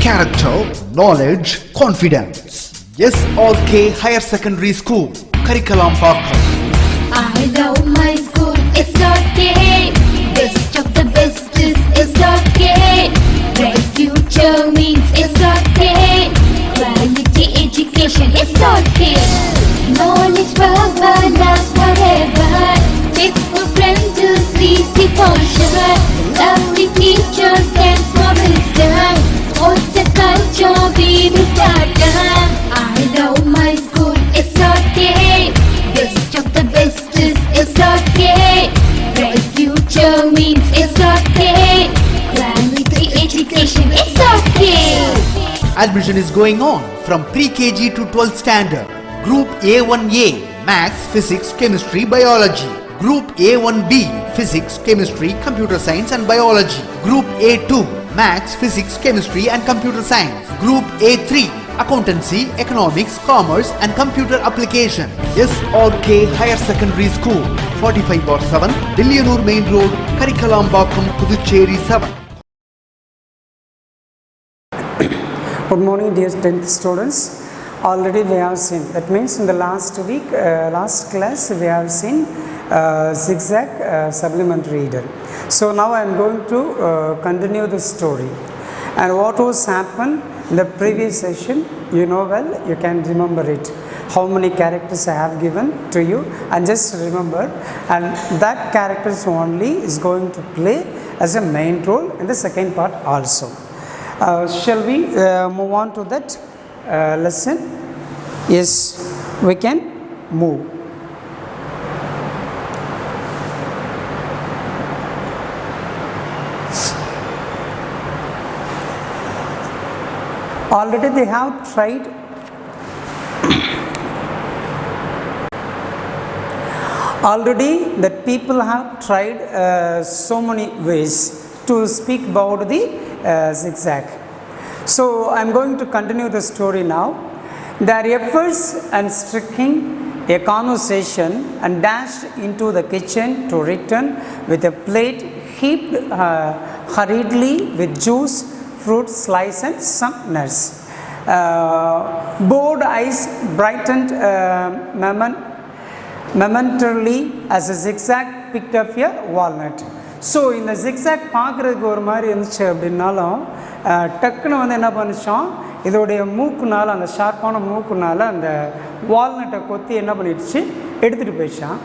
character, knowledge, confidence. SRK Higher Secondary School, Karikalampakkam. I love my school, SRK. Best of the best is SRK. Bright future means SRK. Quality education, SRK. Knowledge forever, last forever. Faithful friends to see for sure. Lovely teachers and promisers. What's the culture we will start? I love my school, SRK. Best of the best is SRK. Bright future means SRK. Quality education, SRK. Admission is going on from pre-KG to 12th standard. Group A1A, Maths, Physics, Chemistry, Biology. Group A1B, Physics, Chemistry, Computer Science and Biology. Group A2, Maths, Physics, Chemistry and Computer Science. Group A3, Accountancy, Economics, Commerce and Computer Application. SRK Higher Secondary School, 45/7, Dillianur Main Road, Karikalampakkam, Puducherry 7. Good morning, dear 10th students. Already we have seen, that means in the last week, last class we have seen zigzag supplementary reader. So now I am going to continue the story. And what was happened in the previous session, you know well, you can remember it. How many characters I have given to you, and just remember, and that characters only is going to play as a main role in the second part also. Shall we move on to that lesson? Yes, we can move. Already they have tried that people have tried so many ways to speak about the zigzag. So I am going to continue the story now. Their efforts and striking a conversation and dashed into the kitchen to return with a plate heaped hurriedly with juice, fruit slice and some nuts. Bored eyes brightened momentarily as a zigzag picked up a walnut. So இந்த zigzag பார்க்குறதுக்கு ஒரு மாதிரி இருந்துச்சு அப்படின்னாலும் டக்குன்னு வந்து என்ன பண்ணிச்சோம், இதோடைய மூக்குனால், அந்த ஷார்ப்பான மூக்குனால் அந்த வால்நட்டை கொத்தி என்ன பண்ணிடுச்சு, எடுத்துகிட்டு போயிடுச்சான்.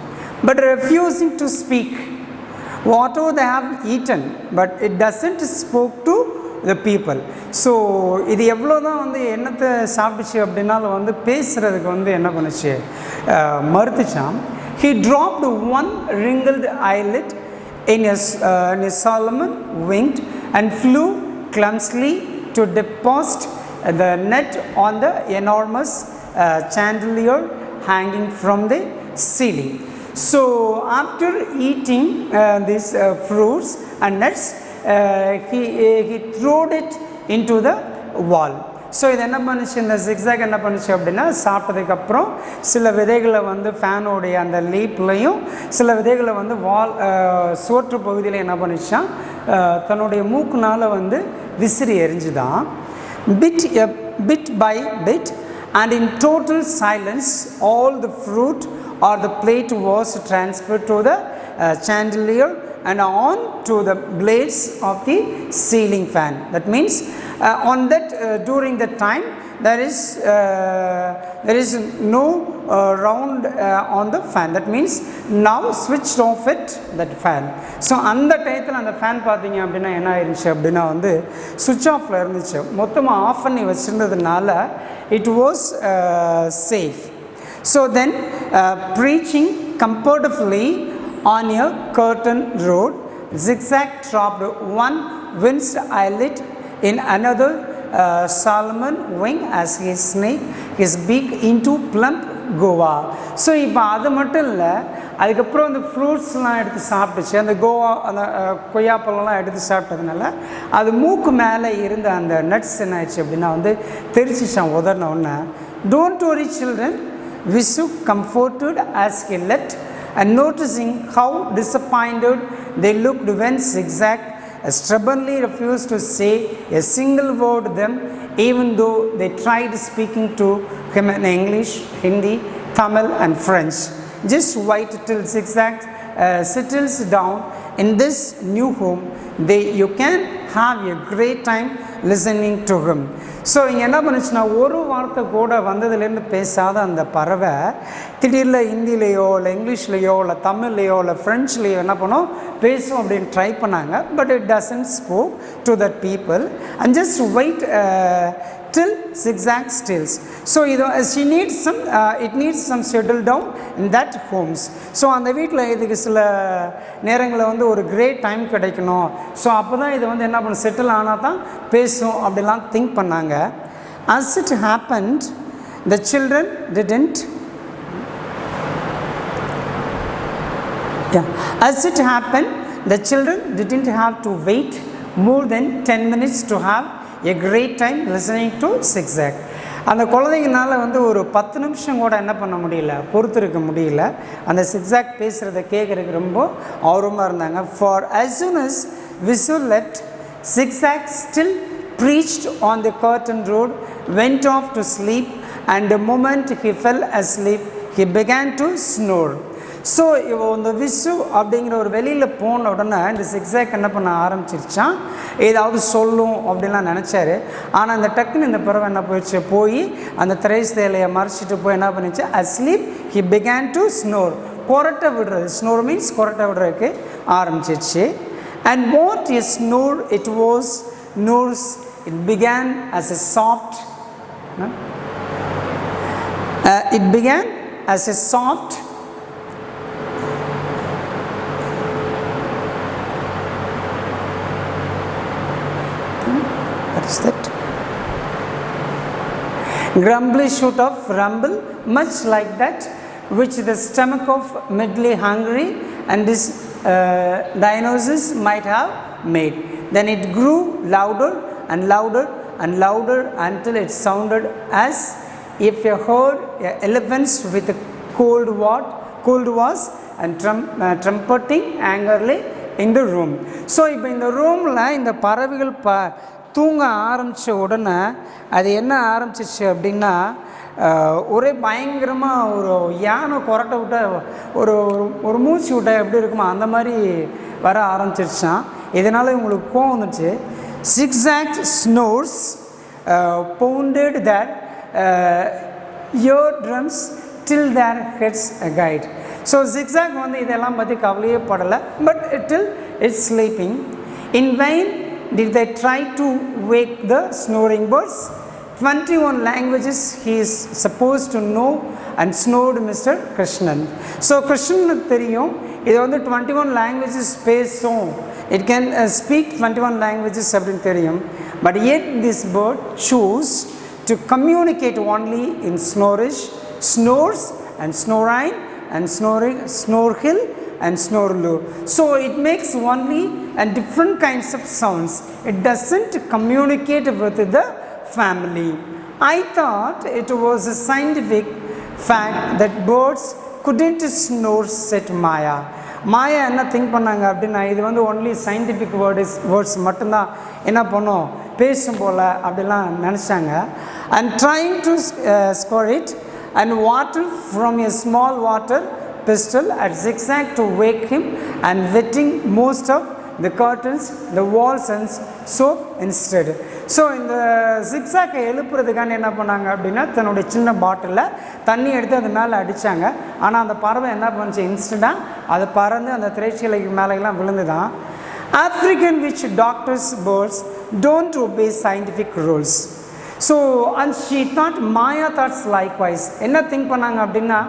But refusing to speak whatever they have eaten, but it doesn't spoke to the people. So இது எவ்வளோ தான் வந்து என்னத்தை சாப்பிட்டுச்சு அப்படின்னாலும் வந்து பேசுகிறதுக்கு வந்து என்ன பண்ணுச்சு, மறுத்துச்சான். He dropped one wrinkled eyelid in his Solomon winked and flew clumsily to deposit the net on the enormous chandelier hanging from the ceiling. So after eating these fruits and nuts, he threw it into the wall. So இது என்ன பண்ணுச்சு, இந்த zigzag என்ன பண்ணுச்சு அப்படின்னா, சாப்பிட்டதுக்கப்புறம் சில விதைகளை வந்து ஃபேனோடைய அந்த லீப்லையும் சில விதைகளை வந்து சோற்று பகுதியில் என்ன பண்ணிச்சான், தன்னுடைய மூக்குனால் வந்து விசிறி எரிஞ்சுதான். bit by bit and in total silence all the fruit or the plate was transferred to the chandelier and on to the blades of the ceiling fan. That means on that during that time there is no round on the fan. That means now switched off it, that fan. So அந்த டயத்தில் அந்த fan பார்த்தீங்க அப்படின்னா என்ன ஆயிருந்துச்சு அப்படின்னா வந்து சுவிட்ச் ஆஃபில் இருந்துச்சு. மொத்தமாக ஆஃப் பண்ணி வச்சுருந்ததுனால it was safe. So then preaching comfortably on a curtain road, zigzag dropped one winced eyelid in another Solomon wing as he snaked his beak into plump Goa. So இப்போ அது மட்டும் இல்லை, அதுக்கப்புறம் அந்த ஃப்ரூட்ஸ்லாம் எடுத்து சாப்பிட்டுச்சு. அந்த கோவா அந்த கொய்யாப்பழம்லாம் எடுத்து சாப்பிட்டதுனால அது மூக்கு மேலே இருந்த அந்த நட்ஸ் என்ன ஆயிடுச்சு அப்படின்னா வந்து தெரிச்சிச்சான் உதறின உடனே. Don't worry children, Visu comforted as he left, and noticing how disappointed they looked when zigzag stubbornly refused to say a single word to them, even though they tried speaking to him in English, Hindi, Tamil and French. Just wait till Zigzag settles down in this new home. You can have a great time listening to him. So இங்கே என்ன பண்ணுச்சுன்னா, ஒரு வார்த்தை கூட வந்ததுலேருந்து பேசாத அந்த பறவை திடீர்னு ஹிந்திலேயோ இல்லை இங்கிலீஷ்லேயோ இல்லை தமிழ்லையோ இல்லை ஃப்ரெஞ்ச்லேயோ என்ன பண்ணோம் பேசும் அப்படின்னு ட்ரை பண்ணாங்க. But it doesn't spoke to that people and just wait till Zigzag stills. So she needs some it needs some settle down in that homes. So அந்த வீட்டில் இதுக்கு சில நேரங்களில் வந்து ஒரு கிரேட் டைம் கிடைக்கணும். ஸோ அப்போ தான் இது வந்து என்ன பண்ண செட்டில் ஆனால் தான் பேசும் அப்படிலாம் திங்க் பண்ணாங்க. As it happened, the children didn't As it happened, the children didn't have to wait more than 10 minutes to have a great time listening to Zigzag. அந்த குழந்தைங்கனால வந்து ஒரு 10 நிமிஷம் கூட என்ன பண்ண முடியல, பொறுத்திருக்க முடியல. அந்த Zigzag பேசுகிறத கேட்குறதுக்கு ரொம்ப ஆர்வமாக இருந்தாங்க. For as soon as Whistle left, Zigzag still preached on the curtain road, went off to sleep, and the moment he fell asleep, he began to snore. So இந்த விசு அப்படிங்கிற ஒரு வெளியில் போன உடனே இந்த Zigzag என்ன பண்ண ஆரம்பிச்சிருச்சான், ஏதாவது சொல்லும் அப்படின்லாம் நினச்சாரு. ஆனால் இந்த டக்குன்னு இந்த பறவை என்ன போயிடுச்சு, போய் அந்த திரைசேலையை மறைச்சிட்டு போய் என்ன பண்ணிச்சு, asleep he began to snore. கொரட்டை விடுறது, snore means கொரட்டை விடுறதுக்கு ஆரம்பிச்சிருச்சு. And what is snore? It was snores. It began as a soft it began as a soft grumbly shoot of rumble, much like that which the stomach of midly hungry and his diagnosis might have made. Then it grew louder and louder and louder until it sounded as if you heard elephants with cold was and trumpeting angrily in the room. So இப்போ இந்த ரூமில் இந்த பறவைகள் தூங்க ஆரம்பித்த உடனே அது என்ன ஆரம்பிச்சிச்சு அப்படின்னா, ஒரே பயங்கரமாக ஒரு யானை கொரட்டை விட்ட ஒரு மூச்சு விட்ட எப்படி இருக்குமா அந்த மாதிரி வர ஆரம்பிச்சிருச்சான். இதனால் இவங்களுக்கு கோவம் வந்துச்சு. Zigzag snores pounded their eardrums till their heads guide. So Zigzag வந்து இதெல்லாம் பற்றி கவலையே படலை. But till it's sleeping. In vain did they try to wake the snoring birds. 21 languages he is supposed to know and snored Mr. Krishnan. So கிருஷ்ணனுக்கு தெரியும் இது வந்து 21 languages பேசும், it can speak 21 languages அப்படின்னு தெரியும். But yet this bird chose to communicate only in snorish, snores and snorine and snoring, snorhill and snorlu. So it makes only and different kinds of sounds. It doesn't communicate with the family. I thought it was a scientific fact that birds couldn't snore, said Maya. மாயா என்ன think பண்ணாங்க அப்படின்னா, இது வந்து only scientific words மட்டும்தான் என்ன பண்ணும் பேசும் போல் அப்படிலாம் நினச்சாங்க. And trying to score it and water from a small water pistol at Zigzag to wake him and wetting most of the curtains, the walls and soap instead. So இந்த Zigzag எழுப்புறதுக்கான என்ன பண்ணாங்க அப்படின்னா, தன்னுடைய சின்ன பாட்டிலில் தண்ணி எடுத்து அது மேலே அடித்தாங்க. ஆனால் அந்த பறவை என்ன பண்ணுச்சு, இன்ஸ்டண்ட்டாக அது பறந்து அந்த திரைச்சீலைக்கு மேலேலாம் விழுந்து தான். African which doctors birds don't obey scientific rules. So and she thought Maya thoughts likewise. என்ன திங்க் பண்ணாங்க அப்படின்னா,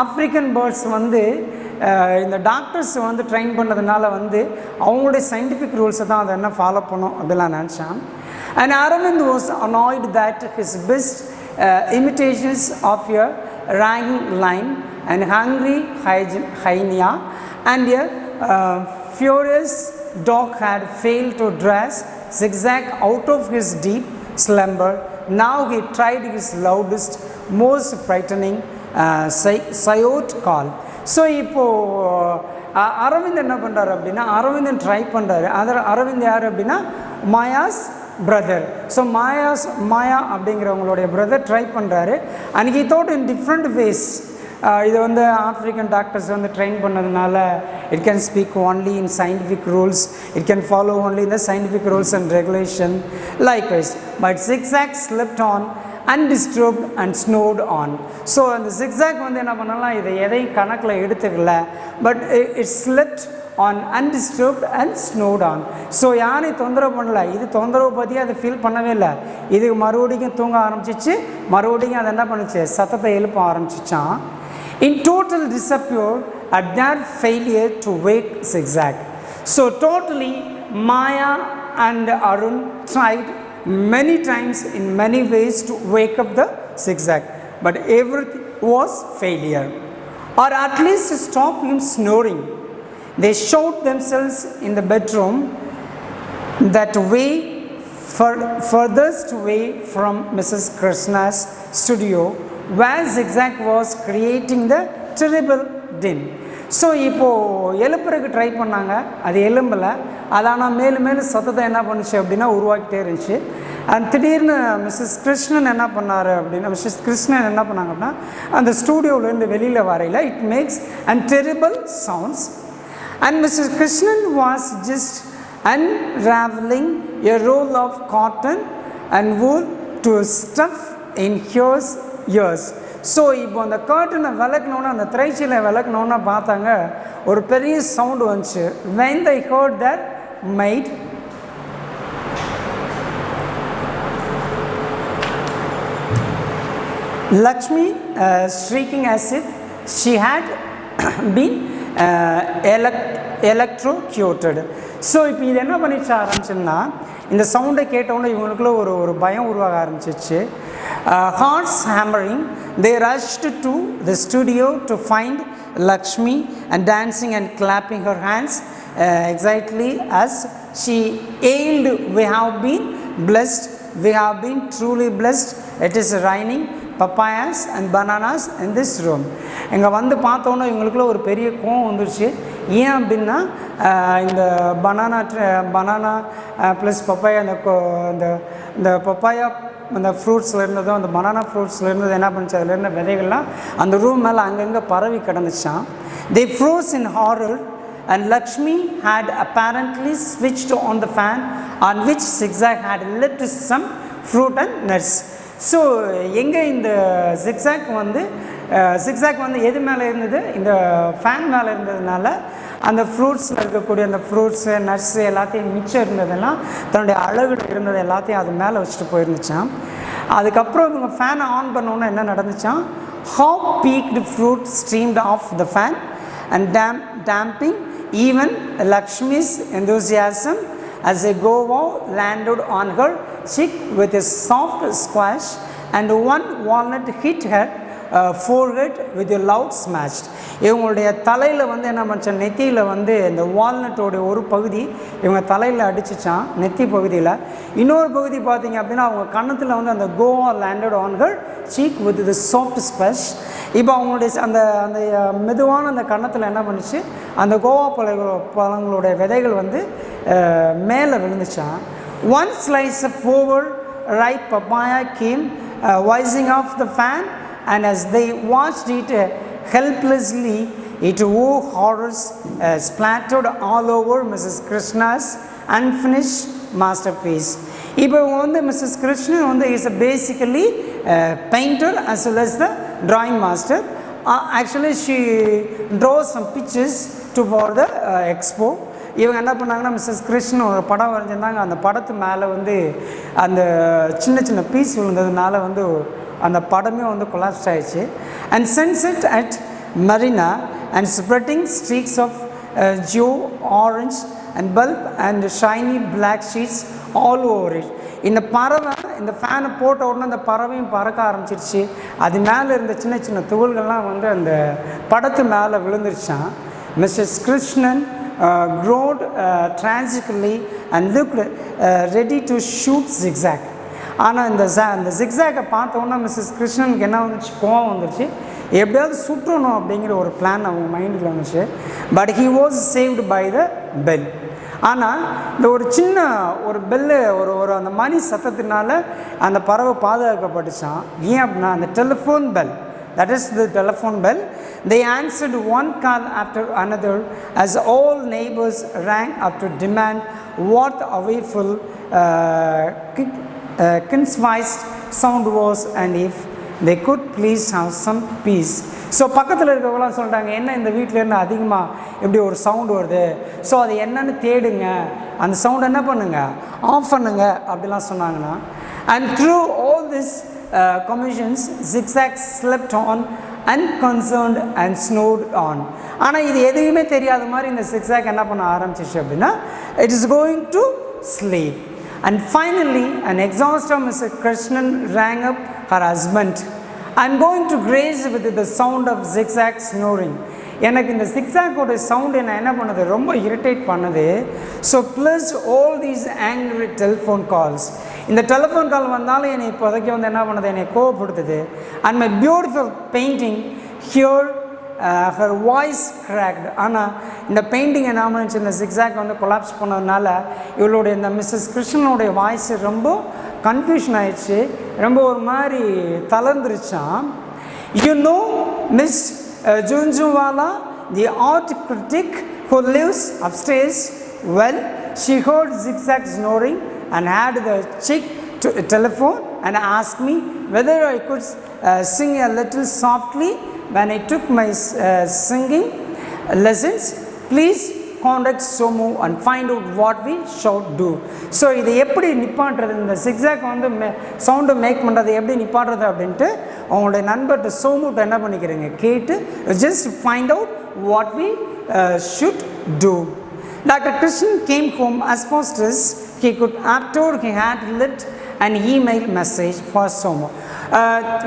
ஆப்ரிக்கன் பேர்ட்ஸ் வந்து இந்த டாக்டர்ஸ் வந்து ட்ரெயின் பண்ணதுனால வந்து அவங்களுடைய சயின்டிஃபிக் ரூல்ஸை தான் அதை என்ன ஃபாலோ பண்ணும் அப்படிலாம் நினச்சான். And Aravind was annoyed that his best imitations of a ragging lion and hungry hyena and a furious dog had failed to dress Zigzag out of his deep slumber. Now he tried his loudest, most frightening coyote call. So இப்போது அரவிந்த் என்ன பண்ணுறாரு அப்படின்னா Aravindan try பண்ணுறாரு. அரவிந்த் யார் அப்படின்னா Maya's brother. So Maya அப்படிங்கிறவங்களுடைய brother try பண்ணுறாரு. And he thought in different ways. இது வந்து ஆஃப்ரிக்கன் டாக்டர்ஸ் வந்து ட்ரெயின் பண்ணதுனால it can speak only in scientific rules, it can follow only இந்த scientific rules and regulation likewise. But zigzag slept on undisturbed and snowed on. So அந்த zigzag வந்து என்ன பண்ணலாம், இதை எதையும் கணக்கில் எடுத்துக்கல. But it slept on undisturbed and snowed on. So யானை தொந்தரவு பண்ணல, இது தொந்தரவு பற்றி அதை ஃபீல் பண்ணவே இல்லை. இது மறுபடியும் தூங்க ஆரம்பிச்சிச்சு, மறுபடியும் அதை என்ன பண்ணுச்சு, சத்தத்தை எழுப்ப ஆரம்பிச்சிச்சான். In total disappear at their failure to wake zigzag. So totally Maya and Arun tried many times in many ways to wake up the zigzag, but everything was failure, or at least stop him snoring. They showed themselves in the bedroom that way furthest away from Mrs. Krishna's studio, where zigzag was creating the terrible din. So இப்போது எழுப்புறதுக்கு try பண்ணாங்க, அது எலும்பலை. அதானால் மேலும் மேலும் சத்தத்தை என்ன பண்ணுச்சு அப்படின்னா உருவாக்கிட்டே இருந்துச்சு. அண்ட் திடீர்னு மிஸ்ஸஸ் கிருஷ்ணன் என்ன பண்ணாங்க அப்படின்னா அந்த ஸ்டூடியோவிலேருந்து வெளியில் வரையில் it makes and terrible sounds. And Mrs Krishnan was just unraveling a roll of cotton and wool to stuff in his ears. So இப்போ அந்த கர்ட்டனை விளக்கணுன்னா, அந்த திரைச்சீலை விளக்கணுன்னா பார்த்தாங்க, ஒரு பெரிய சவுண்டு வந்துச்சு. when they heard that maid Lakshmi shrieking as if she had been electrocuted. So இப்போ இது என்ன பண்ணிச்சு ஆரம்பிச்சுன்னா, இந்த சவுண்டை கேட்டவுடனே இவங்களுக்குள்ள ஒரு பயம் உருவாக ஆரம்பிச்சிச்சு. Hearts hammering, they rushed to the studio to find Lakshmi and dancing and clapping her hands exactly as she yelled, "We have been blessed, we have been truly blessed. It is raining papayas and bananas in this room." இங்கே வந்து பார்த்தோன்னா இவங்களுக்குள்ள ஒரு பெரிய கோவம் வந்துருச்சு. ஏன் அப்படின்னா இந்த பனானா ப்ளஸ் பப்பாயா, இந்த பப்பாயா அந்த ஃப்ரூட்ஸில் இருந்ததும் அந்த பனானா ஃப்ரூட்ஸில் இருந்தது என்ன பண்ணிச்சு, அதில் இருந்த விதைகள்லாம் அந்த ரூம் மேலே அங்கங்கே பரவி கிடந்துச்சான். They froze in horror and Lakshmi had apparently switched on the fan on which zigzag had left some fruit and nuts. So எங்கே இந்த zigzag வந்து எது மேலே இருந்தது, இந்த ஃபேன் மேலே இருந்ததுனால அந்த ஃப்ரூட்ஸில் இருக்கக்கூடிய அந்த ஃப்ரூட்ஸு நட்ஸு எல்லாத்தையும் மிச்சம் இருந்ததெல்லாம் தன்னுடைய அழகுல இருந்தது எல்லாத்தையும் அது மேலே வச்சுட்டு போயிருந்துச்சான். அதுக்கப்புறம் இவங்க ஃபேனை ஆன் பண்ணோன்னா என்ன நடந்துச்சான், how peaked fruit streamed off the fan and damping even Lakshmi's enthusiasm as a guava landed on her cheek with a soft squash and one walnut hit her forehead with a loud smash. இவங்களுடைய தலையில் வந்து என்ன பண்ணுச்சா, நெத்தியில் வந்து இந்த வால்நட்டோடைய ஒரு பகுதி இவங்க தலையில் அடிச்சிச்சான் நெத்தி பகுதியில். இன்னொரு பகுதி பார்த்திங்க அப்படின்னா அவங்க கன்னத்தில் வந்து அந்த கோவா landed on her cheek with the soft splash. இப்போ அவங்களுடைய அந்த அந்த மெதுவான அந்த கன்னத்தில் என்ன பண்ணிச்சு, அந்த கோவா பழங்களுடைய விதைகள் வந்து மேலே விழுந்துச்சான். One slice of over ripe papaya came whizzing off the fan, and as they watched it helplessly, it horrors splattered all over Mrs. Krishna's unfinished masterpiece. இப்போ வந்து மிஸ்ஸஸ் கிருஷ்ணன் வந்து is basically painter as well as the drawing master. Actually she draws some pictures for the expo. இவங்க என்ன பண்ணாங்கன்னா, Mrs Krishnan ஒரு படம் வரைஞ்சிருந்தாங்க. அந்த படத்து மேலே வந்து அந்த சின்ன சின்ன பீஸ் விழுந்ததுனால வந்து அந்த படமே வந்து கொலாப்ஸ் ஆயிடுச்சு. And sunset at Marina and spreading streaks of Joe orange and bulb and shiny black sheets all over it. இந்த பறவை இந்த ஃபேனை போட்ட உடனே அந்த பறவையும் பறக்க ஆரம்பிச்சிருச்சு. அது மேலே இருந்த சின்ன சின்ன துகள்கள்லாம் வந்து அந்த படத்து மேலே விழுந்துருச்சான். Mrs Krishnan groaned tragically and looked ready to shoot zigzag. ஆனால் இந்த ஜிக்ஸாகை பார்த்தோன்னா மிஸ்ஸஸ் கிருஷ்ணனுக்கு என்ன வந்துச்சு, கோவம் வந்துருச்சு. எப்படியாவது சுற்றணும் அப்படிங்கிற ஒரு பிளான் அவங்க மைண்டில் வந்துச்சு. But he was saved by the bell. ஆனால் இந்த ஒரு சின்ன ஒரு பெல்லு ஒரு அந்த மணி சத்தத்தினால அந்த பறவை பாதுகாக்கப்பட்டுச்சான். ஏன் அப்படின்னா அந்த telephone bell, that is the telephone bell, they answered one call after another as all neighbors rang up to demand what the awful concise sound was and if they could please have some peace. So பக்கத்தில் இருக்கவங்களாம் சொல்லிட்டாங்க, என்ன இந்த வீட்டிலேருந்து அதிகமாக எப்படி ஒரு sound வருது, ஸோ அது என்னன்னு தேடுங்க, அந்த சவுண்ட் என்ன பண்ணுங்க, ஆஃப் பண்ணுங்க அப்படிலாம் சொன்னாங்கன்னா. And through all this commissions, zigzag slept on unconcerned and snored on. ஆனால் இது எதுவுமே தெரியாத மாதிரி இந்த zigzag என்ன பண்ண ஆரம்பிச்சிச்சு அப்படின்னா, it is going to sleep. And finally an exhausted Mr. Krishnan rang up her husband. I'm going to graze with the sound of zigzag snoring. எனக்கு இந்த zigzag-ஓட சவுண்ட் என்ன பண்ணுது, ரொம்ப இரிட்டேட் பண்ணுது. So plus all these angry telephone calls, இந்த telephone call வந்தாலும் என்னை இப்போதைக்கு வந்து என்ன பண்ணுது, என்னை கோவப்படுத்துது. And my beautiful painting here her voice cracked. ஆனால் இந்த பெயிண்டிங் என்ன பண்ணுச்சு, இந்த zigzag வந்து கொலாப்ஸ் பண்ணதுனால இவளுடைய இந்த மிஸ்ஸஸ் கிருஷ்ணனுடைய வாய்ஸ் ரொம்ப கன்ஃபியூஷன் ஆயிடுச்சு, ரொம்ப ஒரு மாதிரி தளர்ந்துருச்சான். You know miss Junjunwala, the art critic who lives upstairs, well, she heard zigzag snoring and had the chick to telephone and asked me whether I could sing a little softly when I took my singing lessons. Please contact Somu and find out what we should do. So இதை எப்படி நிப்பாட்டுறது, இந்த zigzag வந்து sound make பண்ணுறது எப்படி நிப்பாட்டுறது அப்படின்ட்டு அவங்களுடைய நண்பர்கிட்ட சோமுட்ட என்ன பண்ணிக்கிறீங்க கேட்டு just find out what we should do. Dr. Krishnan came home as fast as he could after he had left an email message for Somu.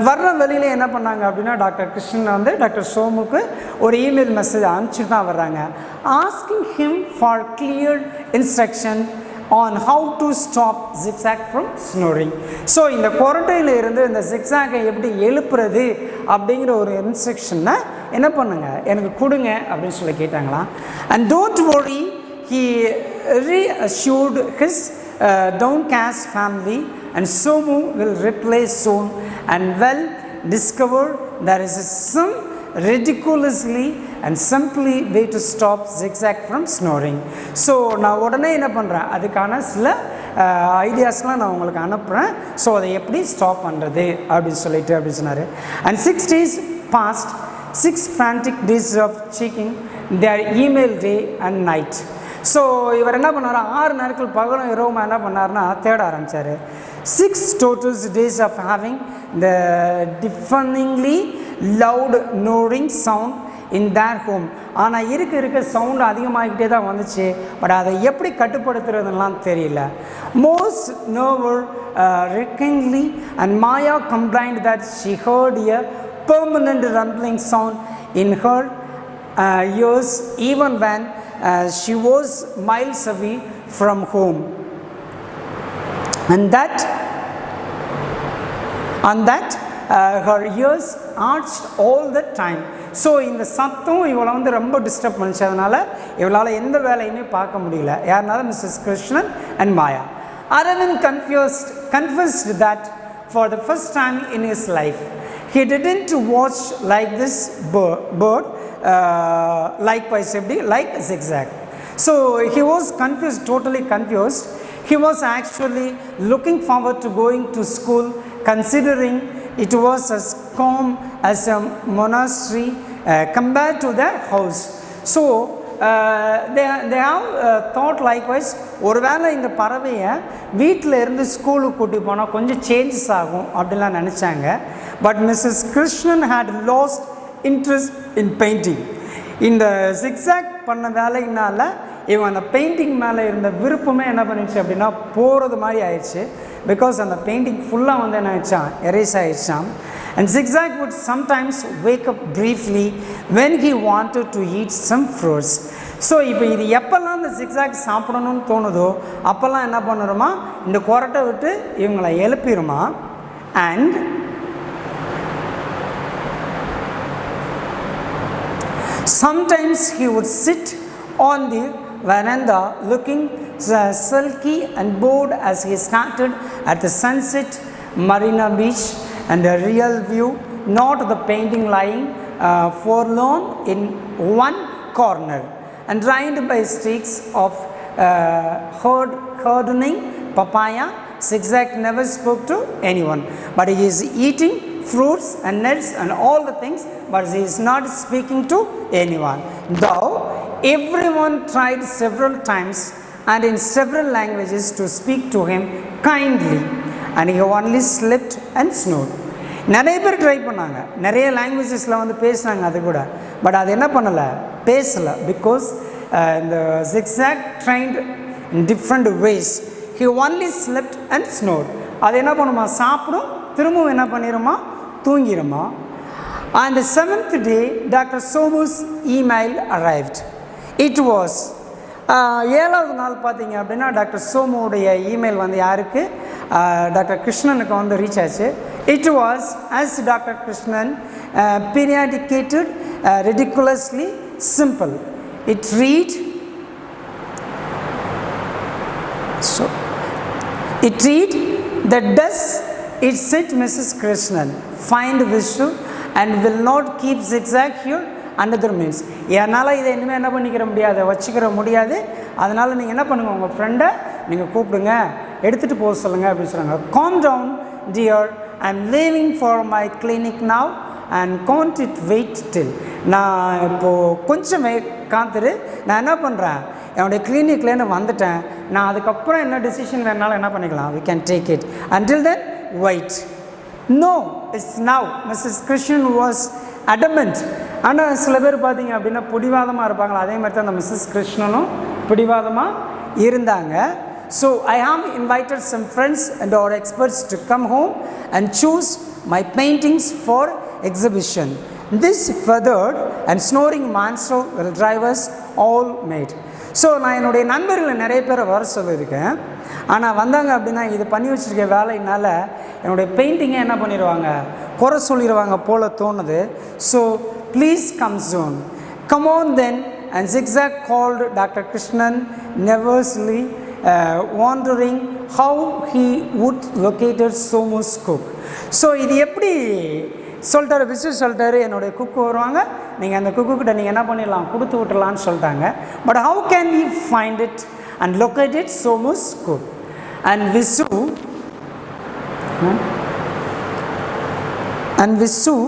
வர்ற வழியில் என்ன பண்ணாங்க அப்படின்னா, டாக்டர் கிருஷ்ணன் வந்து டாக்டர் சோமுக்கு ஒரு இமெயில் மெசேஜ் அனுப்பிச்சு தான் வர்றாங்க, asking him for clear instruction on how to stop zigzag from snoring. So இந்த குவாரண்டைனில் இருந்து இந்த zigzag-ஐ எப்படி எழுப்புறது அப்படிங்கிற ஒரு இன்ஸ்ட்ரக்ஷனை என்ன பண்ணுங்க எனக்கு கொடுங்க அப்படின்னு சொல்லி கேட்டாங்களாம். And don't worry, he reassured his downcast family, and Somu will reply soon and well discover there is some ridiculously and simply way to stop zigzag from snoring. So நான் உடனே என்ன பண்ணுறேன், அதுக்கான சில ஐடியாஸ்லாம் நான் உங்களுக்கு அனுப்புகிறேன். ஸோ அதை எப்படி ஸ்டாப் பண்ணுறது அப்படின்னு சொல்லிட்டு அப்படி சொன்னார். And 6 days passed, 6 frantic days of checking their email day and night. So இவர் என்ன பண்ணார், 6 நாட்கள் பகலும் இரவுமா என்ன பண்ணார்னா தேட ஆரம்பித்தார். 6 total days of having the deafeningly loud snoring sound in their home. ஆனால் இருக்க சவுண்டு அதிகமாகிக்கிட்டே தான் வந்துச்சு. பட் அதை எப்படி கட்டுப்படுத்துறதுலாம் தெரியல. Most nervous wreckingly and Maya complained that she heard a permanent rumbling sound in her ears even when she was miles away from home, and that her ears arched all the time. So இந்த சத்தம் இவளை வந்து ரொம்ப disturb பண்ணிச்சு. அதனால் இவளால் எந்த வேலையுமே பார்க்க முடியல. யாருனால Mrs Krishnan and Maya. Aravind confessed that for the first time in his life he didn't watch like this bird likewise like zigzag. So he was confused, totally confused. He was actually looking forward to going to school, considering it was as calm as a monastery compared to their house. So they have thought likewise, ஒருவேளை இந்த பறவையை வீட்டில் இருந்து ஸ்கூலுக்கு கூட்டி போனால் கொஞ்சம் changes ஆகும் அப்படிலாம் நினச்சாங்க. But Mrs Krishnan had lost interest in painting. இந்த zigzag பண்ண வேலையினால் இவன் அந்த பெயிண்டிங் மேலே இருந்த விருப்பமே என்ன பண்ணிடுச்சு அப்படின்னா போகிறது மாதிரி ஆயிடுச்சு. பிகாஸ் அந்த பெயிண்டிங் ஃபுல்லாக வந்து என்ன ஆயிடுச்சான், erase ஆயிடுச்சான். And zigzag would sometimes wake up briefly when he wanted to eat some fruits. So இப்போ இது எப்போல்லாம் இந்த zigzag சாப்பிடணும்னு தோணுதோ அப்போல்லாம் என்ன பண்ணுறோமா, இந்த குரட்டை விட்டு இவங்களை எழுப்பிடுமா. And Sometimes he would sit on the veranda looking sulky and bored as he started at the sunset Marina Beach and a real view, not the painting lying forlorn in one corner and drained by streaks of hardening papaya. Zigzag never spoke to anyone, but he is eating fruits and nuts and all the things, but he is not speaking to anyone. Though everyone tried several times and in several languages to speak to him kindly, and he only slept and snored. நிறைய பேர் try பண்ணாங்க, நிறைய லாங்குவேஜஸில் வந்து பேசினாங்க அது கூட, but அது என்ன பண்ணலை, பேசலை. பிகாஸ் இந்த zigzag trained in different ways. He only slept and snored. அது என்ன பண்ணுமா, சாப்பிடும், திரும்பவும் என்ன பண்ணிடுமா, தூங்கிடுமா. On the 7th day, Dr. Somu's email arrived. It was 7வது நாள் பார்த்தீங்க அப்படின்னா டாக்டர் சோமுடைய இமெயில் வந்து யாருக்கு, டாக்டர் கிருஷ்ணனுக்கு வந்து ரீச் ஆச்சு. It was, as Dr. Krishnan periodicated, ridiculously simple. It read, that does it sit Mrs. Krishnan find Vishnu and will not keep zigzag here another means. என்னால் இதை இனிமேல் என்ன பண்ணிக்கிற முடியாது, வச்சுக்கிற முடியாது, அதனால் நீங்கள் என்ன பண்ணுங்கள், உங்கள் ஃப்ரெண்டை நீங்கள் கூப்பிடுங்க, எடுத்துகிட்டு போக சொல்லுங்கள் அப்படின்னு சொல்கிறாங்க. Calm down dear, I'm leaving for my clinic now and can't it wait till. நான் இப்போது கொஞ்சம் காத்துரு, நான் என்ன பண்ணுறேன், என்னுடைய கிளினிக்லேருந்து வந்துட்டேன், நான் அதுக்கப்புறம் என்ன டெசிஷன் வேணாலும் என்ன பண்ணிக்கலாம், we can take it. Until then wait. No, it's now. Mrs. Krishnan was adamant. ஆனால் சில பேர் பார்த்தீங்க அப்படின்னா பிடிவாதமாக இருப்பாங்களா, அதே மாதிரி தான் அந்த மிஸ்ஸஸ் கிருஷ்ணனும் பிடிவாதமாக இருந்தாங்க. So I have invited some friends and our experts to come home and choose my paintings for exhibition. This feathered and snoring monster will drive us all mad. So நான் என்னுடைய நண்பர்களை நிறைய பேரை வர சொல்லியிருக்கேன், ஆனால் வந்தாங்க அப்படின்னா இது பண்ணி வச்சுருக்க வேலையினால் என்னுடைய பெயிண்டிங்கை என்ன பண்ணிடுவாங்க, குறை சொல்லிடுவாங்க போல தோணுது. So please come soon. Come on then. And Zigzag called Dr. Krishnan nervously, wondering how he would locate Somu's cook. So இது எப்படி சொல்லிட்டாரு, விசிட் சொல்லிட்டாரு, என்னுடைய குக்கு வருவாங்க, நீங்கள் அந்த குக்குக்கிட்ட நீங்கள் என்ன பண்ணிடலாம், கொடுத்து விட்டுலான்னு சொல்லிட்டாங்க. But how can we find it and locate it Somu's cook? And Visu,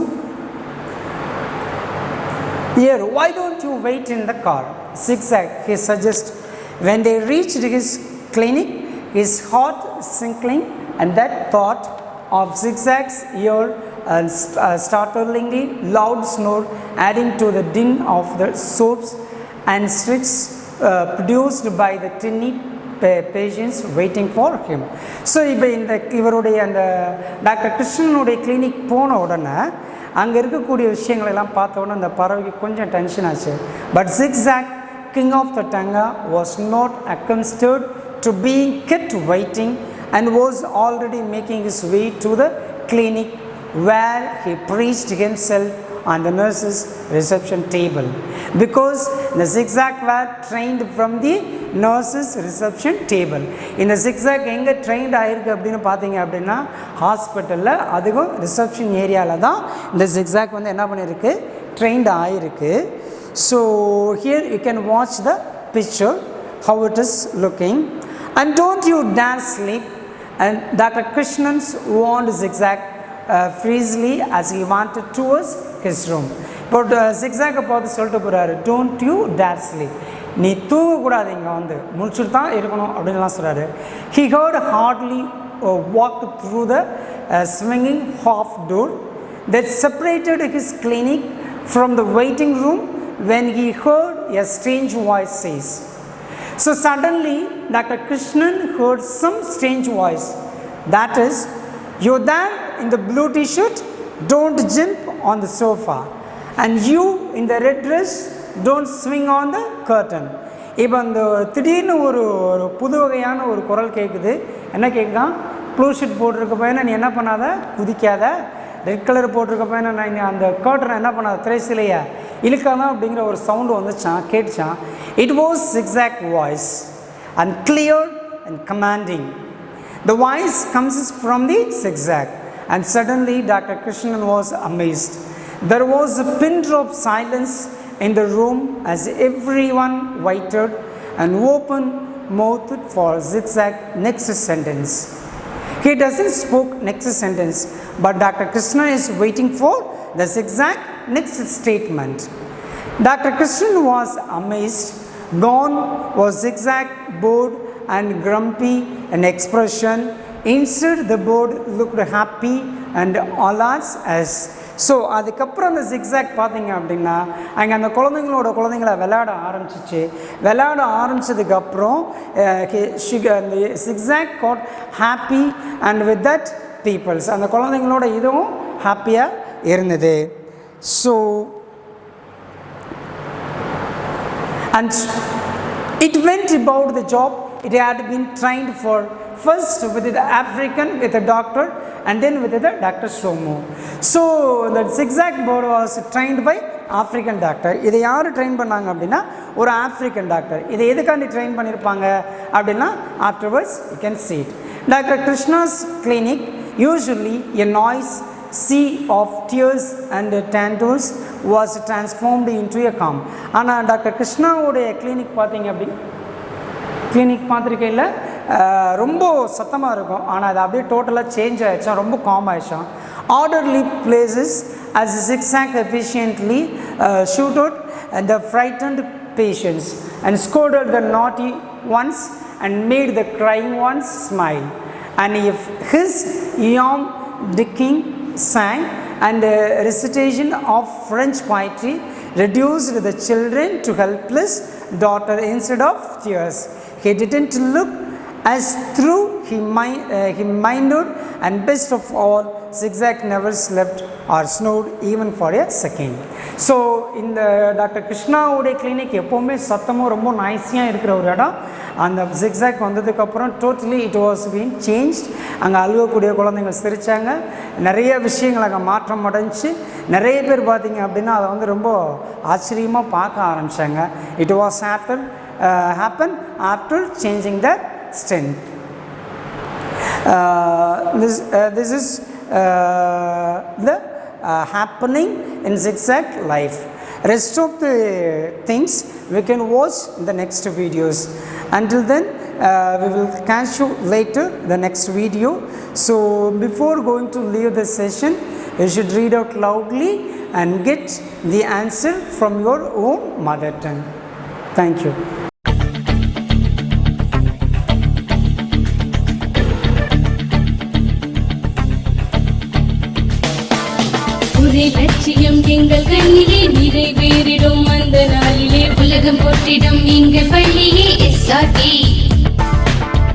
here, why don't you wait in the car? Zigzag, he suggests. When they reached his clinic, his heart sinking, and that thought of Zigzag's ear and startlingly loud snore adding to the din of the soaps and shrieks produced by the tiny patients waiting for him. So இப்போ இவருடைய அந்த doctor கிருஷ்ணனுடைய clinic போன உடனே அங்கே இருக்கக்கூடிய விஷயங்கள் எல்லாம் பார்த்த உடனே அந்த பறவைக்கு கொஞ்சம் டென்ஷன் ஆச்சு. But Zigzag, king of the Tanga, was not accustomed to being kept waiting and was already making his way to the clinic where he preached himself on the nurse's reception table, because the Zigzag were trained from the nurse's reception table. In the Zigzag எங்கே trained ஆகிருக்கு அப்படின்னு பார்த்தீங்க அப்படின்னா ஹாஸ்பிட்டலில், அதுவும் reception ஏரியாவில் தான் இந்த Zigzag வந்து என்ன பண்ணியிருக்கு, ட்ரெயின்ட் ஆகிருக்கு. So here you can watch the picture how it is looking. And don't you dare sleep. And Dr. Krishnan's warned Zigzag freely as he wanted towards his room. But Zigzag பார்த்து சொல்லிட்டு போகிறாரு, don't you dare sleep. நீ தூங்கக்கூடாது, இங்கே வந்து முடிச்சுட்டு தான் இருக்கணும் அப்படின்லாம் சொல்கிறாரு. He heard hardly walked through the swinging half door that separated his clinic from the waiting room when he heard a strange voice says. So suddenly Dr. Krishnan heard some strange voice. That is, you there in the blue t-shirt, don't jump on the sofa. And you in the red dress, don't swing on the curtain. இப்போ அந்த திடீர்னு ஒரு புது வகையான ஒரு குரல் கேட்குது. என்ன கேட்குதான், ப்ளூ ஷர்ட் போட்டிருக்க பையனை நீ என்ன பண்ணாத, குதிக்காத, ரெட் கலர் போட்டிருக்க பையனை நான் அந்த கர்ட்டனை என்ன பண்ணாத, திரைசிலையை இழுக்காதான் அப்படிங்கிற ஒரு சவுண்டு வந்துச்சான், கேட்டுச்சான். It was zigzag voice and clear and commanding. The voice comes from the zigzag, and suddenly Dr. Krishnan was amazed. There was a pin drop silence in the room as everyone waited and opened mouthed for zigzag next sentence. He doesn't spoke next sentence, but Dr. Krishna is waiting for the zigzag next statement. Dr. Krishnan was amazed. Gone was zigzag bored and grumpy in expression. Instead, the board looked happy and alert as. So அதுக்கப்புறம் அந்த zigzag பார்த்தீங்க அப்படின்னா அங்கே அந்த குழந்தைங்கள விளையாட ஆரம்பித்ததுக்கப்புறம் அந்த Zigzag got happy and with that peoples, அந்த குழந்தைங்களோட இதுவும் ஹாப்பியாக இருந்தது. So and it went about the job it had been trained for, first with the African with a doctor and then with the Dr. Somu. So the zigzag board was trained by African doctor. இதை யார் train பண்ணாங்க அப்படின்னா ஒரு African doctor. இதை எதுக்காண்டி train பண்ணியிருப்பாங்க அப்படின்னா afterwards you can see it. Dr. Krishna's clinic usually a noise sea of tears and tantrums was transformed into a calm. ஆனால் டாக்டர் கிருஷ்ணாவுடைய கிளினிக் பார்த்தீங்க அப்படி கிளினிக் பார்த்துருக்கையில் ரொம்ப சத்தமாக இருக்கும், ஆனால் அது அப்படியே டோட்டலாக சேஞ்ச் ஆகிடுச்சான், ரொம்ப காம் ஆகிடுச்சான். Orderly places as zigzag efficiently shooted the frightened patients and scolded the naughty ones and made the crying ones smile. And if his yam dicking sang and recitation of French poetry reduced the children to helpless daughter instead of tears, he didn't look as through he minded, and best of all zigzag never slept or snored even for a second. So இந்த doctor கிருஷ்ணாவுடைய clinic எப்போவுமே சத்தமும் ரொம்ப நாய்ஸியாக இருக்கிற ஒரு இடம். அந்த zigzag வந்ததுக்கப்புறம் totally it was been changed. அங்கே அழுகக்கூடிய குழந்தைங்க சிரித்தாங்க, நிறைய விஷயங்கள் அங்கே மாற்றம் அடைஞ்சி, நிறைய பேர் பார்த்திங்க அப்படின்னா அதை வந்து ரொம்ப ஆச்சரியமாக பார்க்க ஆரம்பித்தாங்க. It was happen after changing the strength. This is the happening in zigzag life. Rest of the things we can watch in the next videos. Until then we will catch you later the next video. So before going to leave the session, you should read out loudly and get the answer from your own mother tongue. Thank you. லட்சியம் எங்கள் கண்ணிலே நிறைவேறிடும் அந்த நாளிலே உலகம் போற்றிடும் எங்கள் பள்ளியே SRK.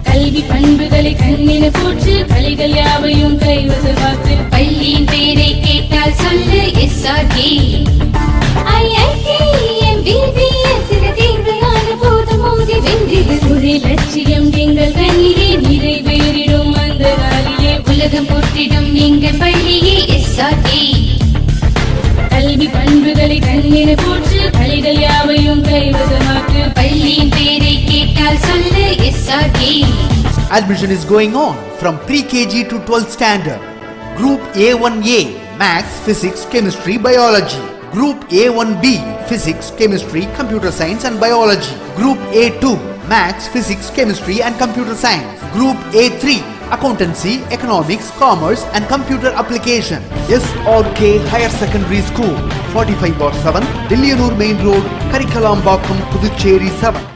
கல்வி பண்புகளை கண்ணின போற்று கலைகள் யாவையும் கைவசமாக்கு பள்ளியின் பெயரை கேட்டால் சொல்லு SRK. ஒரே லட்சியம் எங்கள் கண்ணிலே நிறைவேறிடும் அந்த நாளிலே உலகம் போற்றிடும் எங்கள் பள்ளியே SRK. கல்வி பண்புகளை கண்ணின போற்று கலைகள் யாவையும் கைவசமாக்கு பள்ளியின் பெயரை கேட்டால் சொல்லு SRK. Admission is going on from pre-KG to 12th standard. Group A1A Maths, Physics, Chemistry, Biology. Group A1B Physics, Chemistry, Computer Science and Biology. Group A2 Maths, Physics, Chemistry and Computer Science. Group A3 Accountancy, Economics, Commerce and Computer Application. SRK Higher Secondary School, 45/7, Dillianur Main Road, Karikalampakkam, Puducherry 7.